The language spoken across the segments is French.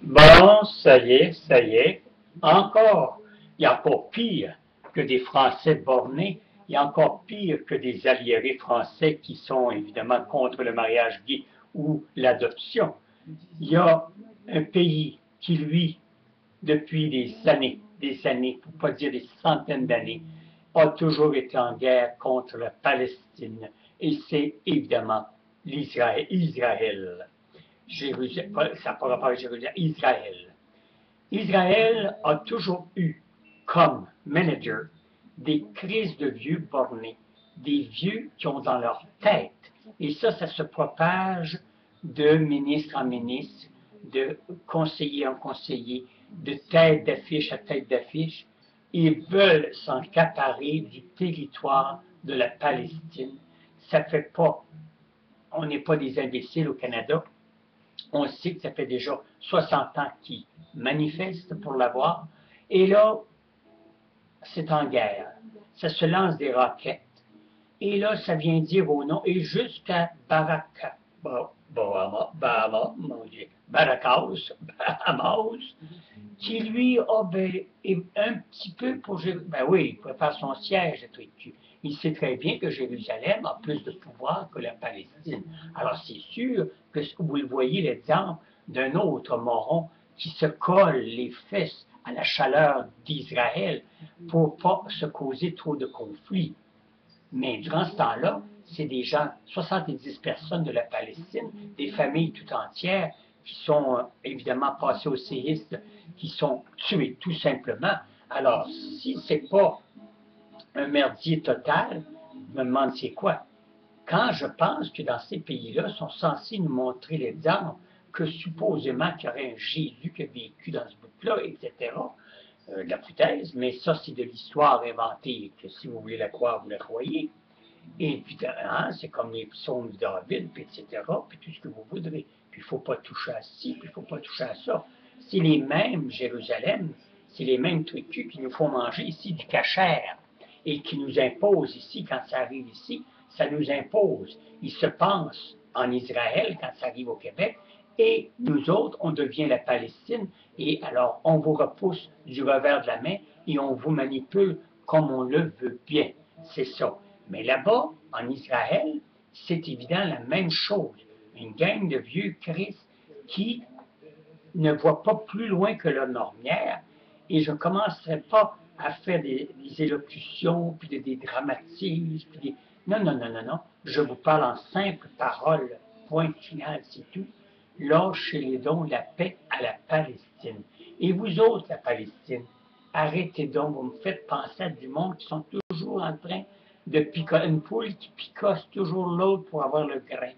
Bon, ça y est, ça y est. Encore, il y a encore pire que des Français bornés, il y a encore pire que des alliés français qui sont évidemment contre le mariage gay ou l'adoption. Il y a un pays qui, lui, depuis des années, pour ne pas dire des centaines d'années, a toujours été en guerre contre la Palestine. Et c'est évidemment Israël. Ça n'a pas rapport à Jérusalem, Israël. Israël a toujours eu comme manager des crises de vieux bornés, des vieux qui ont dans leur tête, et ça se propage de ministre en ministre, de conseiller en conseiller, de tête d'affiche à tête d'affiche. Ils veulent s'encaparer du territoire de la Palestine. Ça fait pas, on n'est pas des imbéciles au Canada. On sait que ça fait déjà 60 ans qu'ils manifestent pour l'avoir. Et là, c'est en guerre. Ça se lance des roquettes. Et là, ça vient dire au nom, et jusqu'à Baraka, Bahama, mon Dieu, Barakaus, Bahamas, qui lui a un petit peu pour ben oui, il pourrait faire son siège à Tritu. Il sait très bien que Jérusalem a plus de pouvoir que la Palestine. Alors c'est sûr que vous le voyez l'exemple d'un autre moron qui se colle les fesses à la chaleur d'Israël pour ne pas se causer trop de conflits. Mais durant ce temps-là, c'est des gens, 70 personnes de la Palestine, des familles tout entières qui sont évidemment passées aux séistes, qui sont tuées tout simplement. Alors, si c'est pas un merdier total, je me demande c'est quoi. Quand je pense que dans ces pays-là, sont censés nous montrer l'exemple que supposément qu'il y aurait un Jésus qui a vécu dans ce bout-là, etc., de la foutaise, mais ça, c'est de l'histoire inventée, que si vous voulez la croire, vous la croyez. Et puis, hein, c'est comme les psaumes de David, puis etc., puis tout ce que vous voudrez. Puis il ne faut pas toucher à ci, puis il ne faut pas toucher à ça. C'est les mêmes Jérusalem, c'est les mêmes trucs qui nous font manger ici du cachère et qui nous imposent ici, quand ça arrive ici, ça nous impose. Ils se pensent en Israël quand ça arrive au Québec, et nous autres, on devient la Palestine, et alors on vous repousse du revers de la main et on vous manipule comme on le veut bien. C'est ça. Mais là-bas, en Israël, c'est évident la même chose. Une gang de vieux Christ qui ne voit pas plus loin que leur normière, et je ne commencerai pas à faire des élocutions, puis des dramatismes, puis des... Non, non, non, non, non. Je vous parle en simple parole, point final, c'est tout. Lâchez les dons la paix à la Palestine. Et vous autres, la Palestine, arrêtez donc, vous me faites penser à du monde qui sont toujours en train de picoter, une poule qui picosse toujours l'autre pour avoir le grain.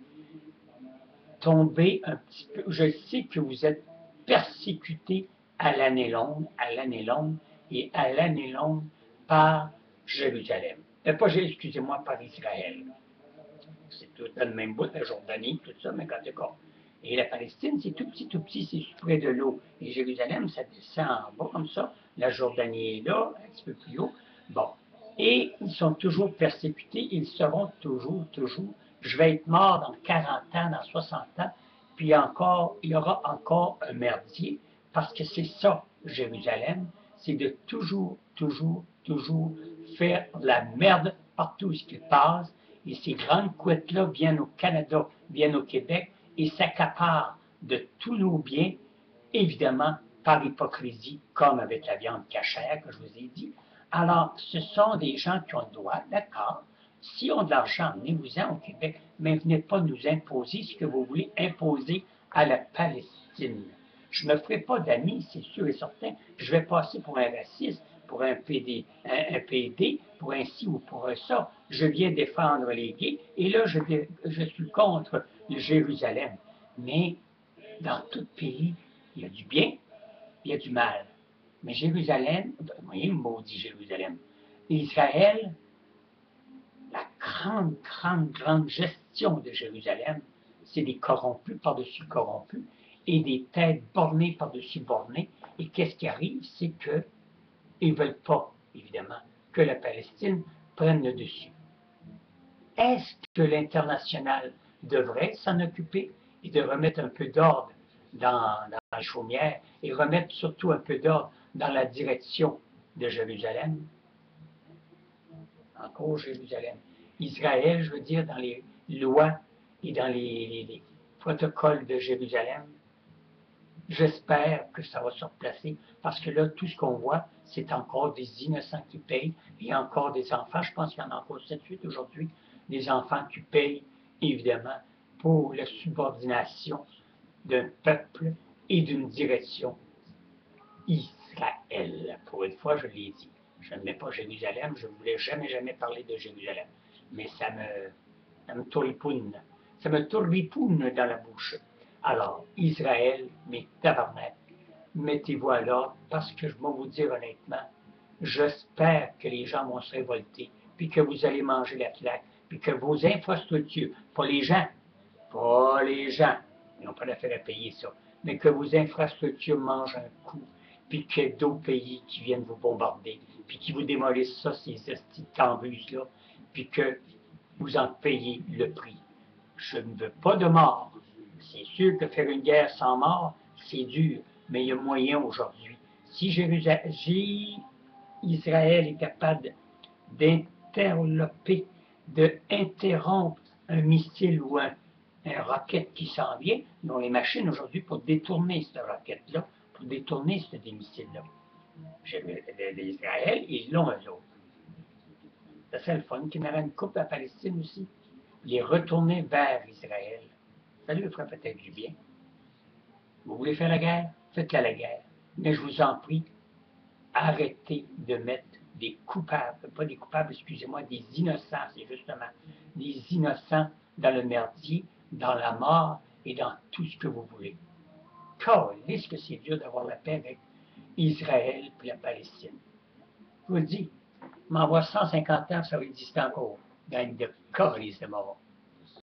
Tombez un petit peu, je sais que vous êtes persécutés à l'année longue et à l'année longue par Jérusalem. Pas, excusez-moi, par Israël. C'est tout dans le même bout, la Jordanie, tout ça, mais quand d'accord. Et la Palestine, c'est tout petit, c'est près de l'eau. Et Jérusalem, ça descend en bas comme ça. La Jordanie est là, un petit peu plus haut. Bon. Et ils sont toujours persécutés, ils seront toujours. Je vais être mort dans 40 ans, dans 60 ans, puis encore, il y aura encore un merdier, parce que c'est ça, Jérusalem, c'est de toujours faire la merde partout où il passe. Et ces grandes couettes-là viennent au Canada, viennent au Québec, et s'accaparent de tous nos biens, évidemment, par hypocrisie, comme avec la viande cachère que je vous ai dit. Alors, ce sont des gens qui ont le droit, d'accord. Si on a de l'argent, venez-vous-en au Québec, mais venez pas nous imposer ce que vous voulez imposer à la Palestine. Je ne me ferai pas d'amis, c'est sûr et certain. Je vais passer pour un raciste, pour un PD, pour un ci ou pour un ça. Je viens défendre les gays, et là, je suis contre Jérusalem. Mais dans tout pays, il y a du bien, il y a du mal. Mais Jérusalem, voyez, maudit Jérusalem. Israël, la grande gestion de Jérusalem, c'est des corrompus par-dessus corrompus et des têtes bornées par-dessus bornées. Et qu'est-ce qui arrive? C'est qu'ils ne veulent pas, évidemment, que la Palestine prenne le dessus. Est-ce que l'international devrait s'en occuper et de remettre un peu d'ordre dans les chaumières et remettre surtout un peu d'ordre dans la direction de Jérusalem. Encore Jérusalem. Israël, je veux dire, dans les lois et dans les protocoles de Jérusalem. J'espère que ça va se replacer, parce que là, tout ce qu'on voit, c'est encore des innocents qui payent. Il y a encore des enfants, je pense qu'il y en a encore 7-8 aujourd'hui, des enfants qui payent, évidemment, pour la subordination d'un peuple et d'une direction. Israël, pour une fois, je l'ai dit. Je ne mets pas Jérusalem, je ne voulais jamais parler de Jérusalem. Mais ça me tourlipoune. Ça me tourlipoune dans la bouche. Alors, Israël, mes tabarnak, mettez-vous à l'ordre, parce que je vais vous dire honnêtement, j'espère que les gens vont se révolter, puis que vous allez manger la claque, puis que vos infrastructures, pas les gens, ils n'ont pas d'affaire à payer ça, mais que vos infrastructures mangent un coup, puis qu'il y ait d'autres pays qui viennent vous bombarder, puis qui vous démolissent ça, ces estis cambuses-là, puis que vous en payez le prix. Je ne veux pas de mort. C'est sûr que faire une guerre sans mort, c'est dur, mais il y a moyen aujourd'hui. Si Israël est capable d'interloper, d'interrompre un missile ou un roquette qui s'en vient, ils ont les machines aujourd'hui pour détourner cette roquette-là, pour détourner ce missile-là. Israël, ils l'ont eux autres. Ça serait le fun qu'ils m'amènent une coupe à Palestine aussi. Les retourner vers Israël. Ça lui ferait peut-être du bien. Vous voulez faire la guerre? Faites-la la guerre. Mais je vous en prie, arrêtez de mettre des coupables, pas des coupables, excusez-moi, des innocents, c'est justement, des innocents dans le merdier, dans la mort et dans tout ce que vous voulez. Est-ce que c'est dur d'avoir la paix avec Israël et la Palestine? Je vous le dis, m'envoie 150 ans, ça va exister encore. Gang de calices de mort.